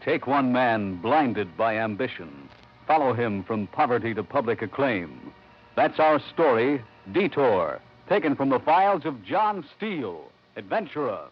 Take one man blinded by ambition. Follow him from poverty to public acclaim. That's our story, Detour, taken from the files of John Steele, adventurer.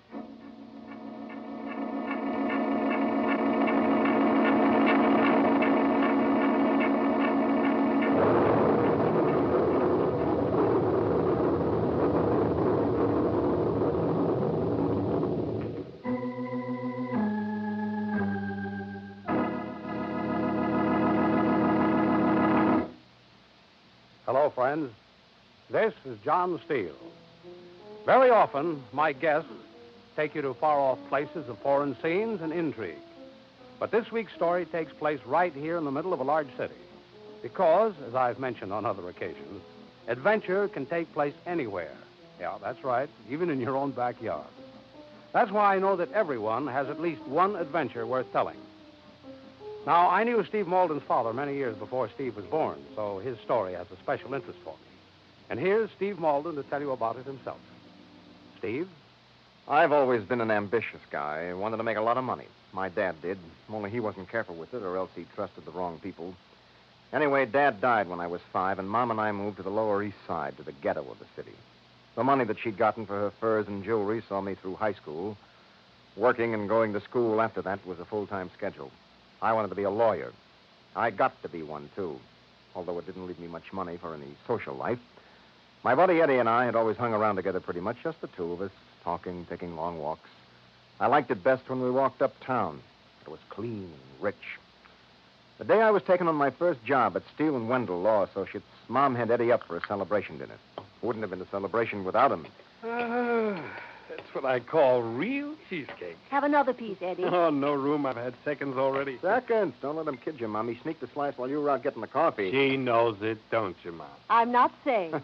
Hello, friends. This is John Steele. Very often, my guests take you to far-off places of foreign scenes and intrigue. But this week's story takes place right here in the middle of a large city. Because, as I've mentioned on other occasions, adventure can take place anywhere. Yeah, that's right, even in your own backyard. That's why I know that everyone has at least one adventure worth telling. Now, I knew Steve Malden's father many years before Steve was born, so his story has a special interest for me. And here's Steve Malden to tell you about it himself. Steve? I've always been an ambitious guy. I wanted to make a lot of money. My dad did, only he wasn't careful with it, or else he trusted the wrong people. Anyway, Dad died when I was 5, and Mom and I moved to the Lower East Side, to the ghetto of the city. The money that she'd gotten for her furs and jewelry saw me through high school. Working and going to school after that was a full-time schedule. I wanted to be a lawyer. I got to be one, too, although it didn't leave me much money for any social life. My buddy Eddie and I had always hung around together pretty much, just the two of us, talking, taking long walks. I liked it best when we walked uptown. It was clean and rich. The day I was taken on my first job at Steele and Wendell Law Associates, Mom had Eddie up for a celebration dinner. Wouldn't have been a celebration without him. That's what I call real cheesecake. Have another piece, Eddie. Oh, no room. I've had seconds already. Seconds? Don't let him kid you, Mom. He sneaked a slice while you were out getting the coffee. She knows it, don't you, Mom? I'm not saying.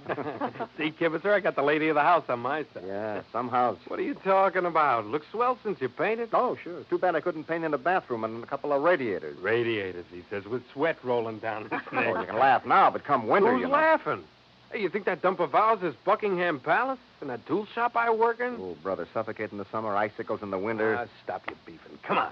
See, Kibitzer, I got the lady of the house on my side. Yeah, some house. What are you talking about? Looks swell since you painted. Oh, sure. Too bad I couldn't paint in the bathroom and a couple of radiators. Radiators, he says, with sweat rolling down his neck. Oh, you can laugh now, but come winter, Who's you know. laughing? Hey, you think that dump of ours is Buckingham Palace and that tool shop I work in? Oh, brother, suffocate in the summer, icicles in the winter. Stop your beefing. Come on.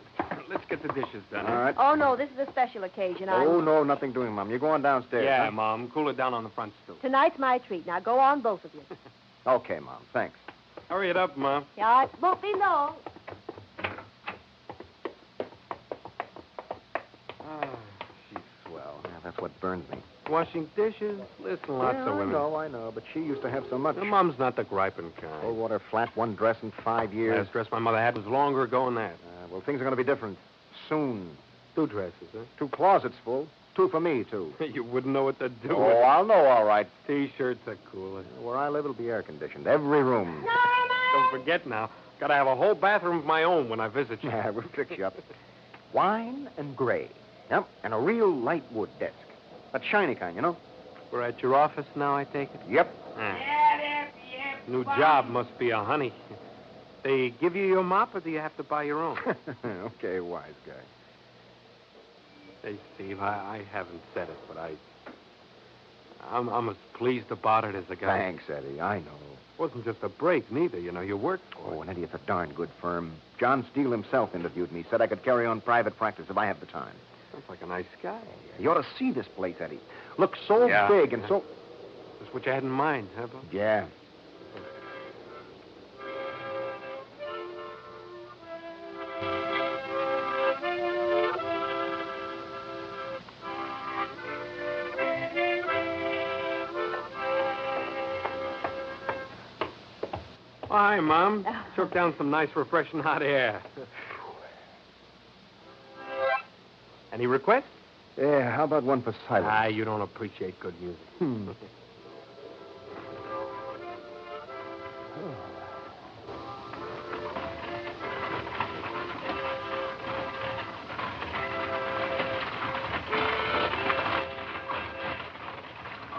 Let's get the dishes done. All right. Oh, no, this is a special occasion. Oh, no, nothing doing, Mom. You're going downstairs. Yeah, huh? Mom. Cool it down on the front stool. Tonight's my treat. Now, go on, both of you. Okay, Mom. Thanks. Hurry it up, Mom. Yeah, it won't be long. Oh, she's swell. Yeah, that's what burns me. Washing dishes. Listen, lots of women. I know, but she used to have so much. Her mom's not the griping kind. Cold water flat, one dress in 5 years. Last dress my mother had was longer ago than that. Well, things are going to be different soon. 2 dresses, huh? 2 closets full. 2 for me, too. You wouldn't know what to do Oh, with it. I'll know, all right. T-shirts are cooler. Where I live, it'll be air-conditioned. Every room. Don't forget now. Gotta have a whole bathroom of my own when I visit you. Yeah, we'll fix you up. Wine and gray. Yep, and a real light wood desk. That shiny kind, you know? We're at your office now, I take it? Yep. New job must be a honey. They give you your mop, or do you have to buy your own? Okay, wise guy. Hey, Steve, I haven't said it, but I'm as pleased about it as a guy. Thanks, Eddie. I know. It wasn't just a break, neither. You know, you worked for Oh, it. and Eddie, it's a darn good firm. John Steele himself interviewed me. Said I could carry on private practice if I have the time. Sounds like a nice guy. You ought to see this place, Eddie. Looks so big and so... That's what you had in mind, huh, Bob? Yeah. Hi, Mom. Took down some nice, refreshing hot air. Any requests? Yeah, how about one for silence? You don't appreciate good music.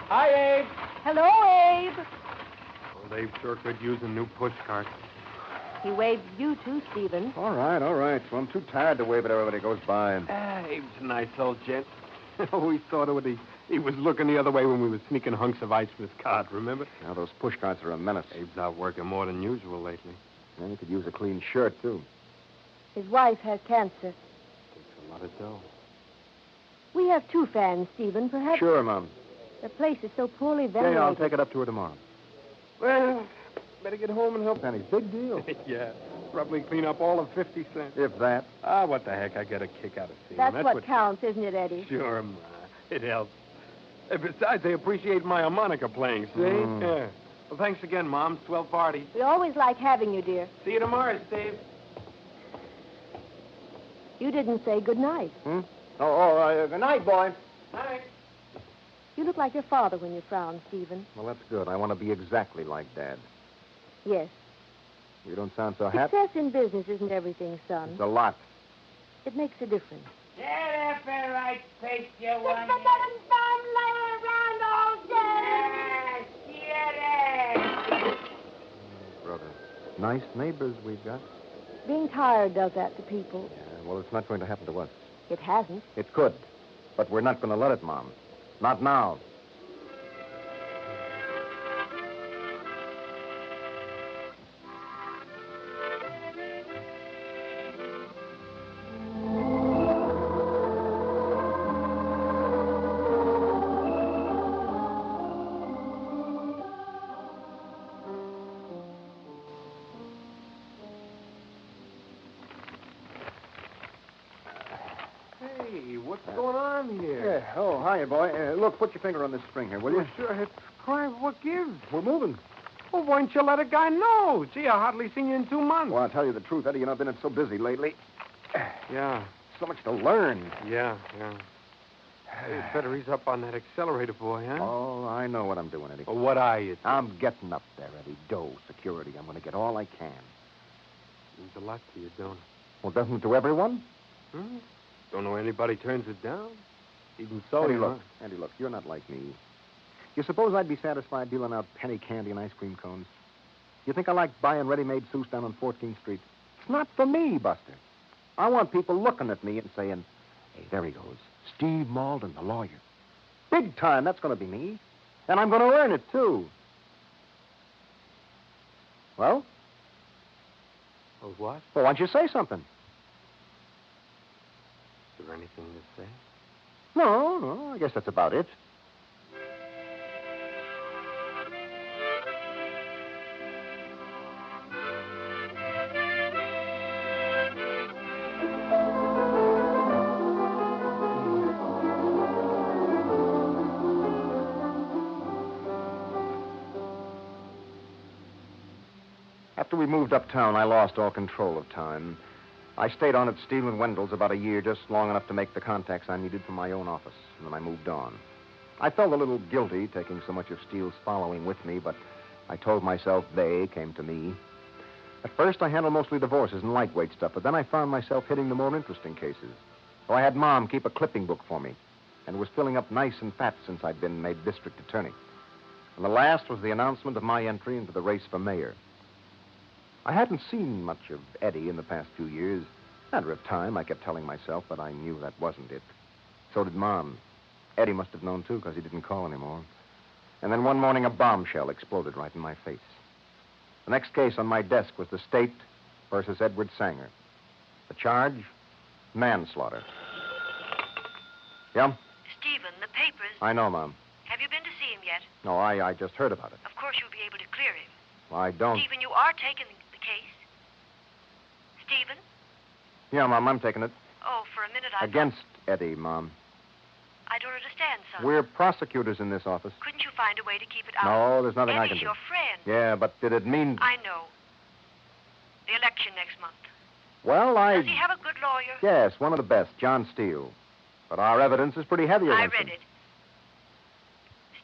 Hi, Abe. Hello, Abe. Oh, they sure could use a new push cart. He waved you too, Stephen. All right. So I'm too tired to wave at everybody goes by. Abe's a nice old gent. We thought of it. He was looking the other way when we were sneaking hunks of ice from his cart, remember? Now, those push carts are a menace. Abe's out working more than usual lately. And he could use a clean shirt, too. His wife has cancer. Takes A lot of dough. We have 2 fans, Stephen. Perhaps Sure, Mom. the place is so poorly ventilated. Yeah, I'll take it up to her tomorrow. Well, better get home and help. Penny, big deal. Yeah. Probably clean up all of 50 cents. If that. Ah, what the heck? I get a kick out of seeing That's them. what counts, isn't it, Eddie? Sure, Ma. It helps. And besides, they appreciate my harmonica playing, see? Mm. Yeah. Well, thanks again, Mom. Swell party. We always like having you, dear. See you tomorrow, Steve. You didn't say good night. Hmm? Good night, boy. Night. You look like your father when you frown, Stephen. Well, that's good. I want to be exactly like Dad. Yes. You don't sound so happy. Success in business isn't everything, son. It's a lot. It makes a difference. Get up and right face you one. Brother. Nice neighbors we've got. Being tired does that to people. Yeah, well, it's not going to happen to us. It hasn't. It could. But we're not going to let it, Mom. Not now. Hey, what's going on here? Yeah. Oh, hiya, boy. Look, put your finger on this string here, will you? Well, sure, it's crime. What gives? We're moving. Well, why don't you let a guy know? Gee, I hardly seen you in 2 months. Well, I'll tell you the truth, Eddie. I've been so busy lately. Yeah, So much to learn. yeah. Hey, better ease up on that accelerator, boy, huh? Oh, I know what I'm doing, Eddie. Well, what are you? I'm getting up there, Eddie. Dough, security. I'm going to get all I can. Means a lot to you, don't it? Well, doesn't it to everyone? Hmm? Don't know anybody turns it down. Even so, Eddie, you look. know. Andy, look, you're not like me. You suppose I'd be satisfied dealing out penny candy and ice cream cones? You think I like buying ready-made suits down on 14th Street? It's not for me, Buster. I want people looking at me and saying, hey, there he goes. Steve Malden, the lawyer. Big time, that's going to be me. And I'm going to earn it, too. Well? Oh, what? Well, why don't you say something? Is there anything to say? No, I guess that's about it. After we moved uptown, I lost all control of time. I stayed on at Steele and Wendell's about a year, just long enough to make the contacts I needed for my own office, and then I moved on. I felt a little guilty taking so much of Steele's following with me, but I told myself they came to me. At first, I handled mostly divorces and lightweight stuff, but then I found myself hitting the more interesting cases. So I had Mom keep a clipping book for me, and it was filling up nice and fat since I'd been made district attorney. And the last was the announcement of my entry into the race for mayor. I hadn't seen much of Eddie in the past few years. Matter of time, I kept telling myself, but I knew that wasn't it. So did Mom. Eddie must have known, too, because he didn't call anymore. And then one morning, a bombshell exploded right in my face. The next case on my desk was the State versus Edward Sanger. The charge, manslaughter. Yeah? Stephen, the papers. I know, Mom. Have you been to see him yet? No, I just heard about it. Of course you'll be able to clear him. Well, I don't... Stephen, you are taking the case? Stephen? Yeah, Mom, I'm taking it. Oh, for a minute I Against Eddie, Mom. I don't understand, son. We're prosecutors in this office. Couldn't you find a way to keep it out? No, there's nothing I Eddie's can do. your friend. Yeah, but did it mean... I know. The election next month. Well, Does he have a good lawyer? Yes, one of the best, John Steele. But our evidence is pretty heavy I against read him. it.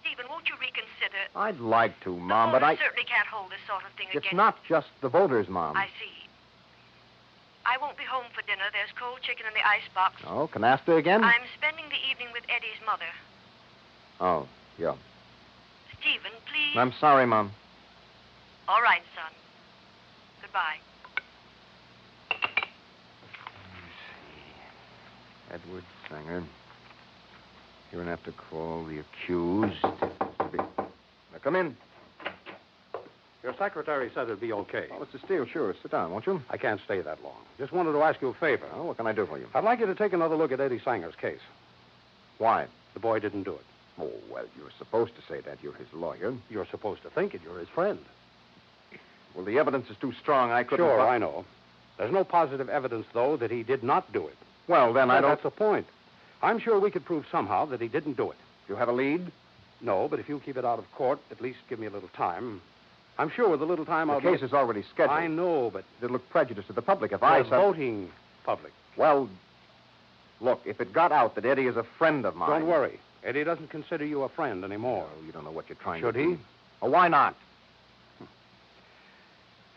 Stephen, won't you reconsider? I'd like to, Mom, the but I... voters certainly can't hold this sort of thing It's against... not just the voters, Mom. I see. I won't be home for dinner. There's cold chicken in the icebox. Oh, canasta again? I'm spending the evening with Eddie's mother. Oh, yeah. Stephen, please. I'm sorry, Mom. All right, son. Goodbye. Edward Sanger. Hereinafter call the accused. Now, come in. Your secretary said it'd be okay. Oh, Mr. Steele, sure. Sit down, won't you? I can't stay that long. Just wanted to ask you a favor. Oh, what can I do for you? I'd like you to take another look at Eddie Sanger's case. Why? The boy didn't do it. Oh, well, you're supposed to say that. You're his lawyer. You're supposed to think it. You're his friend. Well, the evidence is too strong. I couldn't... Sure, I know. There's no positive evidence, though, that he did not do it. Well, then I don't... That's the point. I'm sure we could prove somehow that he didn't do it. You have a lead? No, but if you keep it out of court, at least give me a little time. I'm sure with a little time The case is already scheduled. I know, but... It'll look prejudiced to the public if The voting public. Well, look, if it got out that Eddie is a friend of mine... Don't worry. Eddie doesn't consider you a friend anymore. Oh, you don't know what you're trying Should to do. he? Oh, why not?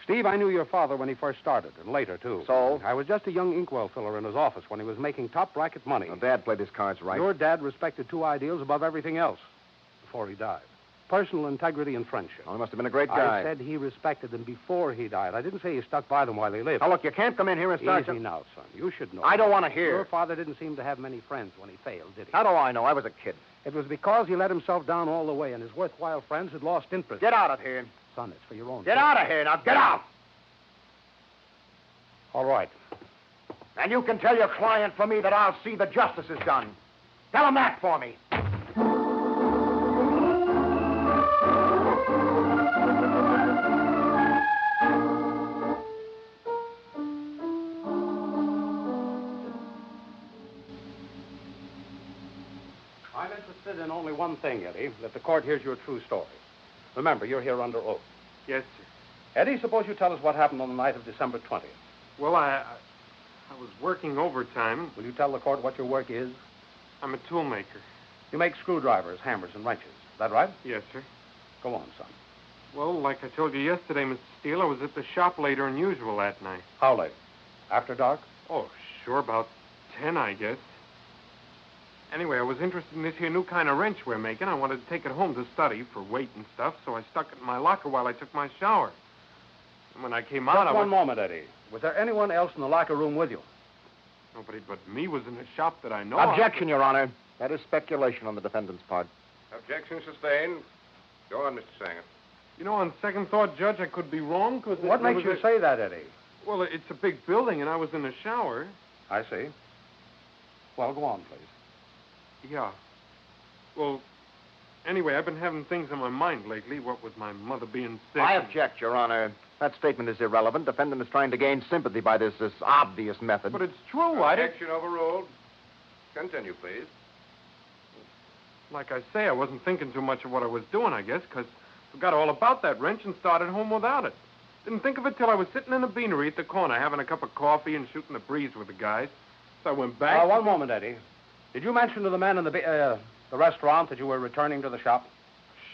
Steve, I knew your father when he first started, and later, too. So? I was just a young inkwell filler in his office when he was making top bracket money. Well, Dad played his cards right. Your dad respected two ideals above everything else before he died. Personal integrity and friendship. Oh, he must have been a great guy. I said he respected them before he died. I didn't say he stuck by them while they lived. Now, look, you can't come in here and start... Easy now, son. You should know. I don't want to hear. Your father didn't seem to have many friends when he failed, did he? How do I know? I was a kid. It was because he let himself down all the way, and his worthwhile friends had lost interest. Get out of here. Son, it's for your own Get good. out of here. Now, get out. All right. And you can tell your client for me that I'll see the justice is done. Tell him that for me. I'm interested in only one thing, Eddie, that the court hears your true story. Remember, you're here under oath. Yes, sir. Eddie, suppose you tell us what happened on the night of December 20th. Well, I was working overtime. Will you tell the court what your work is? I'm a tool maker. You make screwdrivers, hammers, and wrenches. Is that right? Yes, sir. Go on, son. Well, like I told you yesterday, Mr. Steele, I was at the shop later than usual that night. How late? After dark? Oh, sure, about 10, I guess. Anyway, I was interested in this here new kind of wrench we're making. I wanted to take it home to study for weight and stuff, so I stuck it in my locker while I took my shower. And when I came out, Just one moment, Eddie. Was there anyone else in the locker room with you? Nobody but me was in the shop that I know Objection, Your Honor. That is speculation on the defendant's part. Objection sustained. Go on, Mr. Sanger. You know, on second thought, Judge, I could be wrong, because... What makes you say that, Eddie? Well, it's a big building, and I was in the shower. I see. Well, go on, please. Yeah. Well, anyway, I've been having things on my mind lately, what with my mother being sick. I object, Your Honor. That statement is irrelevant. Defendant is trying to gain sympathy by this obvious method. But it's true, I didn't... Objection overruled. Continue, please. Like I say, I wasn't thinking too much of what I was doing, I guess, because I forgot all about that wrench and started home without it. Didn't think of it till I was sitting in the beanery at the corner having a cup of coffee and shooting the breeze with the guys. So I went back... One moment, Eddie. Did you mention to the man in the restaurant that you were returning to the shop?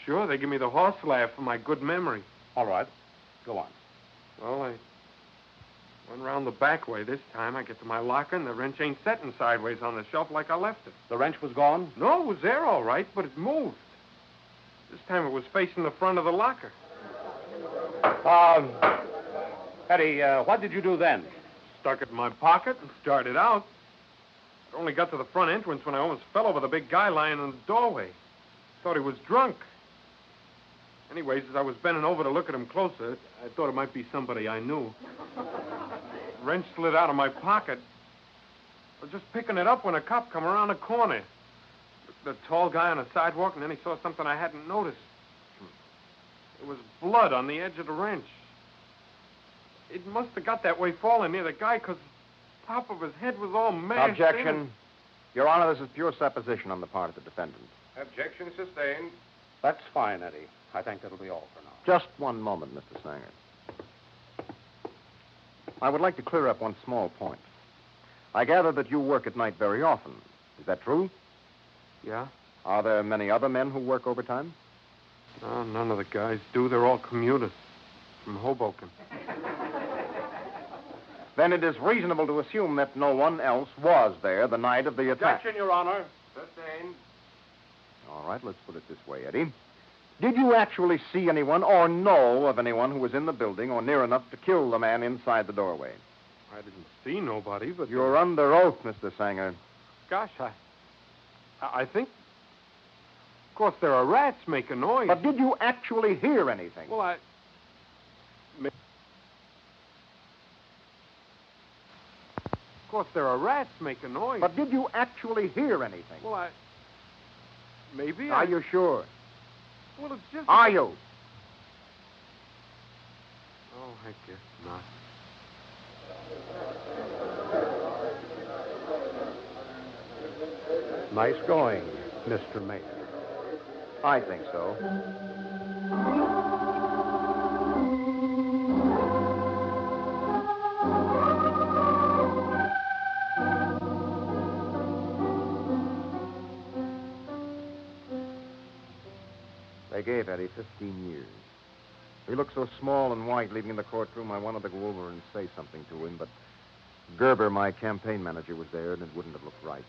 Sure, they give me the horse laugh for my good memory. All right. Go on. Well, I went around the back way this time. I get to my locker, and the wrench ain't setting sideways on the shelf like I left it. The wrench was gone? No, it was there all right, but it moved. This time it was facing the front of the locker. Eddie, what did you do then? Stuck it in my pocket and started out. I only got to the front entrance when I almost fell over the big guy lying in the doorway. Thought he was drunk. Anyways, as I was bending over to look at him closer, I thought it might be somebody I knew. Wrench slid out of my pocket. I was just picking it up when a cop come around the corner. The tall guy on the sidewalk, and then he saw something I hadn't noticed. There was blood on the edge of the wrench. It must have got that way falling near the guy, because the top of his head was all mashed in. Objection. Your Honor, this is pure supposition on the part of the defendant. Objection sustained. That's fine, Eddie. I think that'll be all for now. Just one moment, Mr. Sanger. I would like to clear up one small point. I gather that you work at night very often. Is that true? Yeah? Are there many other men who work overtime? No, none of the guys do. They're all commuters from Hoboken. Then it is reasonable to assume that no one else was there the night of the attack. Objection, Your Honor. Sustained. All right, let's put it this way, Eddie. Did you actually see anyone or know of anyone who was in the building or near enough to kill the man inside the doorway? I didn't see nobody, but... You're under oath, Mr. Sanger. Gosh, I think... Of course, there are rats making noise. But did you actually hear anything? Well, course, there are rats making noise. But did you actually hear anything? Well, maybe Are you sure? Well, it's just... Are you? Oh, I guess not. Nice going, Mr. Mayor. I think so. They gave Eddie 15 years. He looked so small and white leaving the courtroom, I wanted to go over and say something to him, but Gerber, my campaign manager, was there, and it wouldn't have looked right.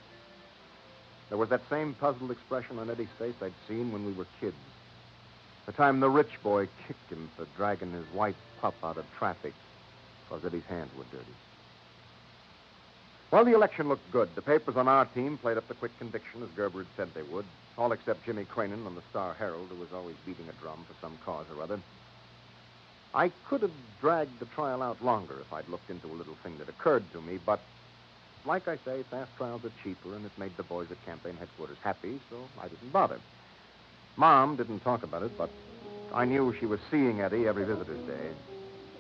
There was that same puzzled expression on Eddie's face I'd seen when we were kids. The time the rich boy kicked him for dragging his white pup out of traffic because Eddie's hands were dirty. Well, the election looked good. The papers on our team played up the quick conviction, as Gerber had said they would, all except Jimmy Cranen on the Star Herald, who was always beating a drum for some cause or other. I could have dragged the trial out longer if I'd looked into a little thing that occurred to me, but like I say, fast trials are cheaper, and it made the boys at campaign headquarters happy, so I didn't bother. Mom didn't talk about it, but I knew she was seeing Eddie every visitor's day.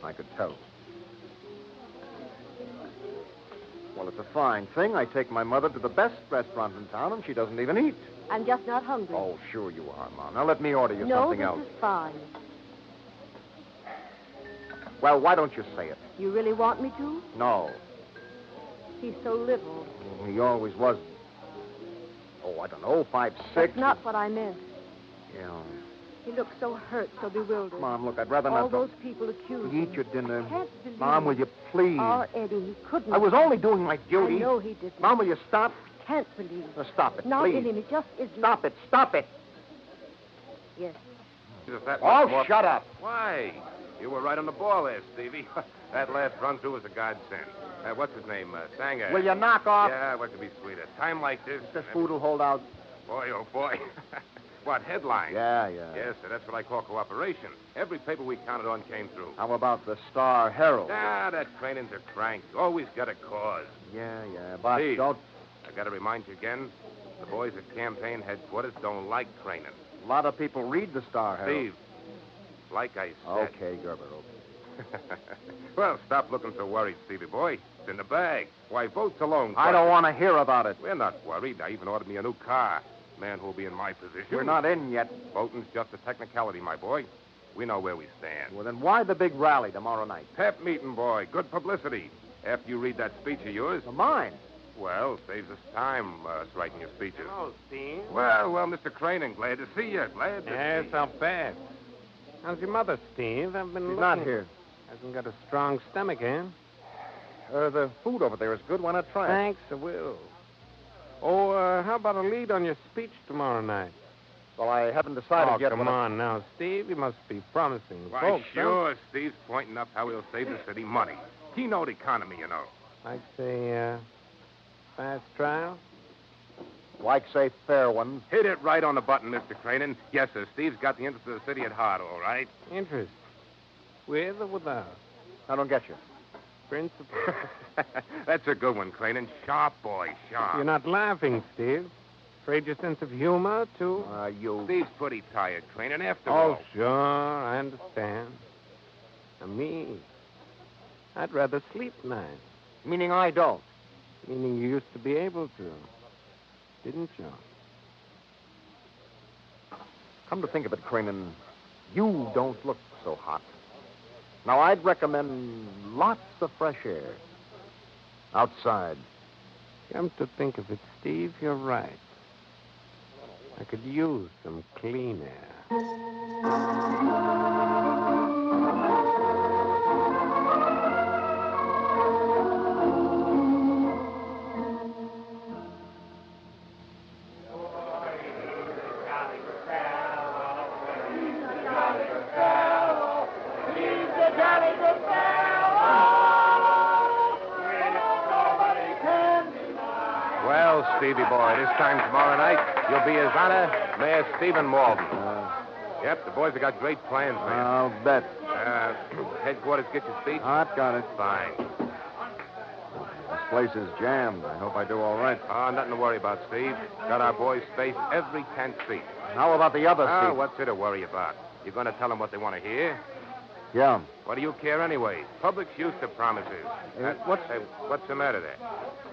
I could tell. Well, it's a fine thing. I take my mother to the best restaurant in town, and she doesn't even eat. I'm just not hungry. Oh, sure you are, Mom. Now let me order you something else. No, this is fine. Well, why don't you say it? You really want me to? No. He's so little. He always was. Oh, I don't know, 5'6". That's not what I meant. Yeah. He looks so hurt, so bewildered. Mom, look, I'd rather All not... those people accuse Eat him. your dinner. I can't believe Mom, will you please? Oh, Eddie, he couldn't. I was only doing my duty. I know he didn't. Mom, will you stop? Can't believe it. Now, stop it, Not please. in him. It just isn't. Stop it. Stop it. Yes. Oh, shut up. Why? You were right on the ball there, Stevie. That last run-through was a godsend. What's his name? Sanger. Will you knock off? Yeah, what could be sweeter? Time like this. This food will hold out. Boy, oh, boy. What, headline? Yeah. Yes, sir, that's what I call cooperation. Every paper we counted on came through. How about the Star Herald? Ah, that Cranen's a crank. Always got a cause. Yeah. But Steve, don't... I got to remind you again, the boys at campaign headquarters don't like Cranen. A lot of people read the Star Herald. Steve, like I said... Okay, Gerber, okay. Well, stop looking so worried, Stevie boy. It's in the bag. Why, votes alone... I don't want to hear about it. We're not worried. I even ordered me a new car. Man who'll be in my position. We're not in yet. Voting's just a technicality, my boy. We know where we stand. Well, then why the big rally tomorrow night? Pep meeting, boy. Good publicity. After you read that speech of yours... Mine? Well, saves us time, us writing your speeches. Oh, Steve. Well, Mr. Cranen, glad to see you. Glad to Yes, see you. not bad. How's your mother, Steve? I've been She's looking. not here. Hasn't got a strong stomach, eh? The food over there is good. Why not try it? Thanks, I will. Oh, how about a lead on your speech tomorrow night? Well, I haven't decided yet. Come on now, Steve. You must be promising. Why, folks, sure. Steve's pointing up how he'll save the city money. Keynote economy, you know. Like, say, fast trial? Like, say, fair ones. Hit it right on the button, Mr. Cranen. Yes, sir. Steve's got the interest of the city at heart, all right. Interest. With or without? I don't get you. Principle. That's a good one, Cranen. Sharp, boy, sharp. You're not laughing, Steve. Afraid your sense of humor, too? You... Steve's pretty tired, Cranen, after Oh, all. sure. I understand. Now, me, I'd rather sleep nights. Meaning I don't. Meaning you used to be able to. Didn't you? Come to think of it, Cranen, you don't look so hot. Now, I'd recommend lots of fresh air. Outside. Come to think of it, Steve, you're right. I could use some clean air. Well, Stevie boy, this time tomorrow night, you'll be His Honor, Mayor Stephen Malden. Yep, the boys have got great plans, man. I'll bet. Headquarters get your speech? I've got it. Fine. place is jammed. I hope I do all right. Nothing to worry about, Steve. Got our boys spaced every 10 feet. How about the other seats? What's there to worry about? You're going to tell them what they want to hear? Yeah. What do you care anyway? Public's used to promises. What's the matter there?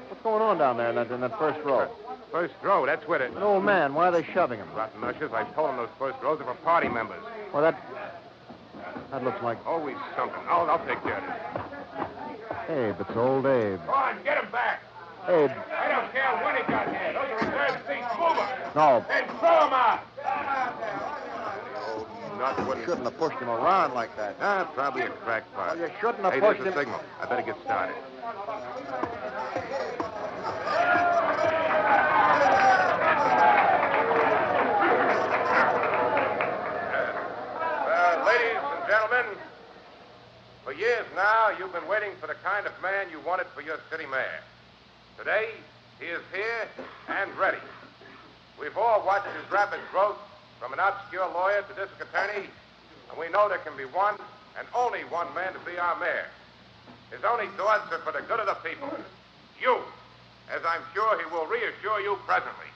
What's going on down there in that first row? First row, that's where An old man. Why are they shoving him? Rotten ushers, I told them those first rows are for party members. Well, that looks like... Always something. I'll take care of it. Abe. It's old Abe. Go on, get him back. Abe. I don't care when he got here. Those are reserved seats. Move him. No. And throw him out. Shouldn't have pushed him around like that. Probably a crackpot. Well, you shouldn't have Hey, pushed there's him. a signal. I better get started. Ladies and gentlemen, for years now, you've been waiting for the kind of man you wanted for your city mayor. Today, he is here and ready. We've all watched his rapid growth from an obscure lawyer to district attorney, and we know there can be one and only one man to be our mayor. His only thoughts are for the good of the people. You, as I'm sure he will reassure you presently.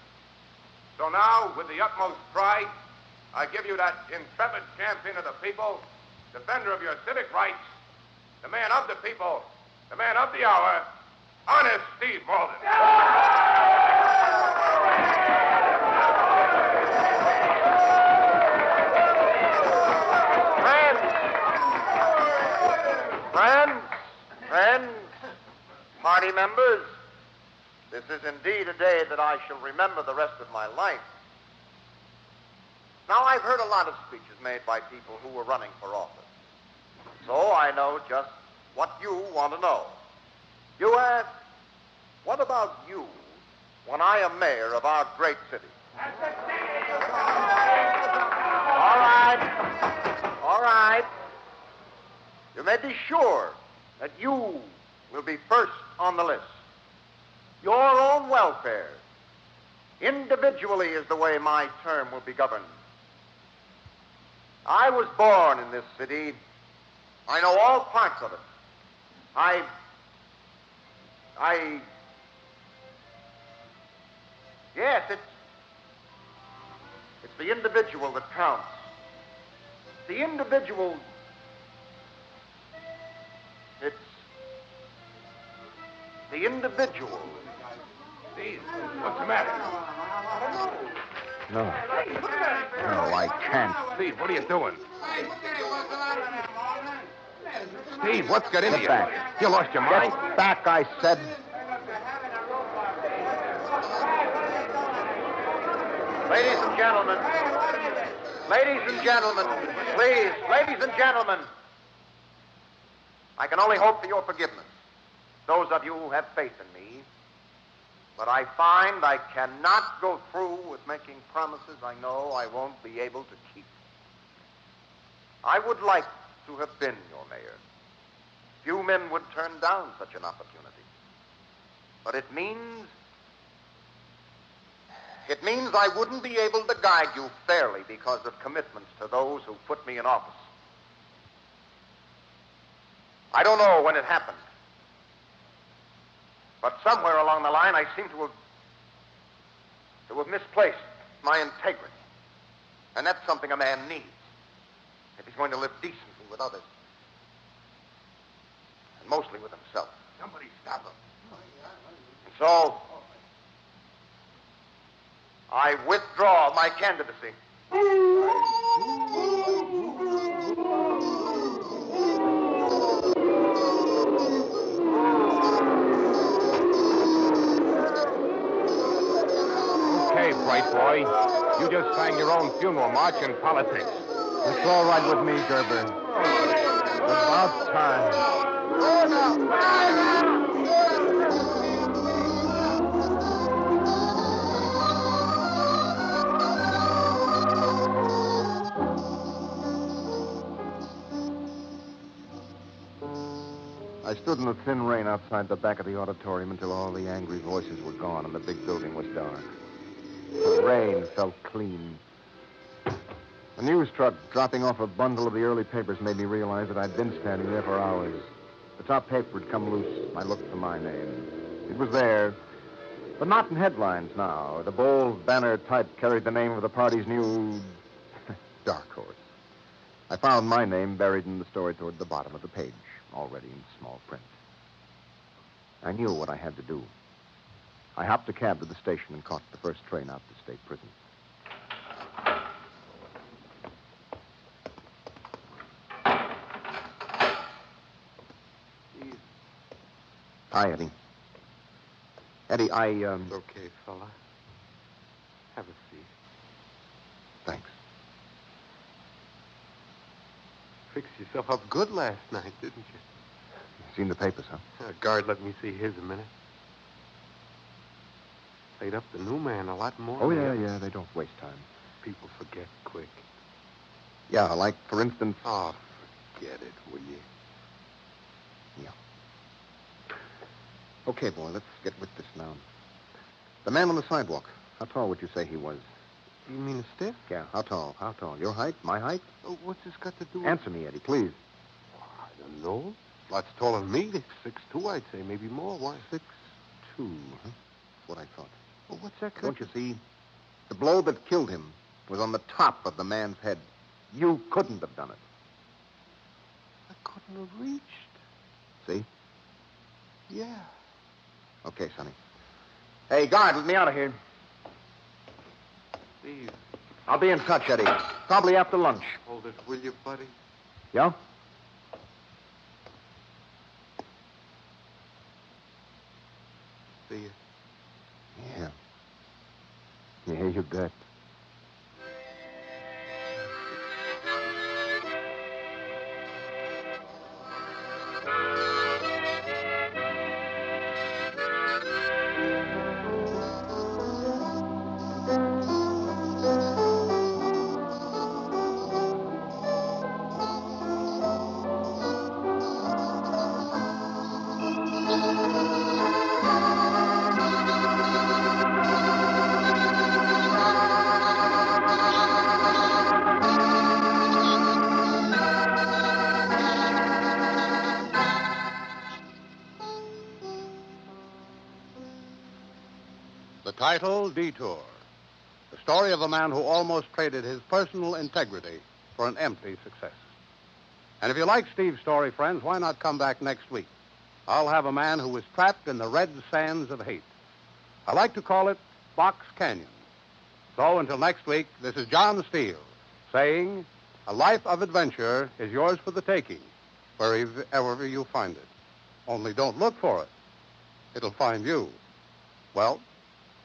So now, with the utmost pride, I give you that intrepid champion of the people, defender of your civic rights, the man of the people, the man of the hour, honest Steve Malden. Friends, party members, this is indeed a day that I shall remember the rest of my life. Now, I've heard a lot of speeches made by people who were running for office. So I know just what you want to know. You ask, what about you when I am mayor of our great city? All right. You may be sure that you will be first on the list. Your own welfare, individually, is the way my term will be governed. I was born in this city. I know all parts of it. Yes, it's the individual that counts. The individual, it's the individual. Steve, what's the matter? No, I can't. Steve, what are you doing? Steve, what's got into you? Back. You lost your mind? Get back, I said. Ladies and gentlemen, please, ladies and gentlemen, I can only hope for your forgiveness, those of you who have faith in me, but I find I cannot go through with making promises I know I won't be able to keep. I would like to have been your mayor. Few men would turn down such an opportunity. But it means I wouldn't be able to guide you fairly because of commitments to those who put me in office. I don't know when it happened, but somewhere along the line I seem to have misplaced my integrity. And that's something a man needs if he's going to live decently with others. And mostly with himself. Somebody stop him. And so, I withdraw my candidacy. Okay, bright boy. You just sang your own funeral march in politics. It's all right with me, Gerber. It's about time. I stood in the thin rain outside the back of the auditorium until all the angry voices were gone and the big building was dark. The rain felt clean. A news truck dropping off a bundle of the early papers made me realize that I'd been standing there for hours. The top paper had come loose. I looked for my name. It was there, but not in headlines now. The bold banner type carried the name of the party's new dark horse. I found my name buried in the story toward the bottom of the page, already in small print. I knew what I had to do. I hopped a cab to the station and caught the first train out to state prison. Hi, Eddie. Eddie, Okay, fella. Have a seat. Thanks. Fixed yourself up good last night, didn't you? Seen the papers, huh? Guard let me see his a minute. Played up the new man a lot more. Oh, yeah, they don't waste time. People forget quick. Yeah, like, for instance... Oh, forget it, will you? Yeah. Okay, boy, let's get with this now. The man on the sidewalk, how tall would you say he was? You mean a stiff? Yeah, how tall? How tall? Your height? My height? Oh, what's this got to do with... Answer me, Eddie, please. I don't know. Lots taller than me. 6'2", I'd say. Maybe more. Why? 6'2", huh? That's what I thought. Well, what's that? Don't you see? The blow that killed him was on the top of the man's head. You couldn't have done it. I couldn't have reached. See? Yeah. Okay, Sonny. Hey, guard, let me out of here. Steve. I'll be in touch, Eddie. Probably after lunch. Hold it, will you, buddy? Yeah? See you. Yeah. Yeah, you bet. The title, Detour. The story of a man who almost traded his personal integrity for an empty success. And if you like Steve's story, friends, why not come back next week? I'll have a man who was trapped in the red sands of hate. I like to call it Box Canyon. So until next week, this is John Steele saying, a life of adventure is yours for the taking, wherever you find it. Only don't look for it. It'll find you. Well,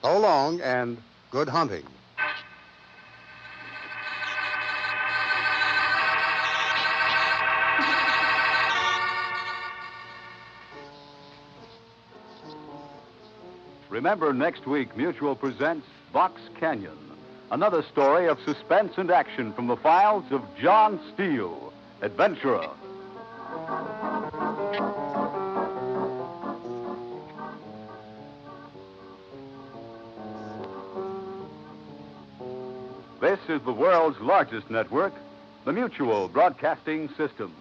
so long and good hunting. Remember, next week, Mutual presents Box Canyon, another story of suspense and action from the files of John Steele, adventurer. This is the world's largest network, the Mutual Broadcasting System.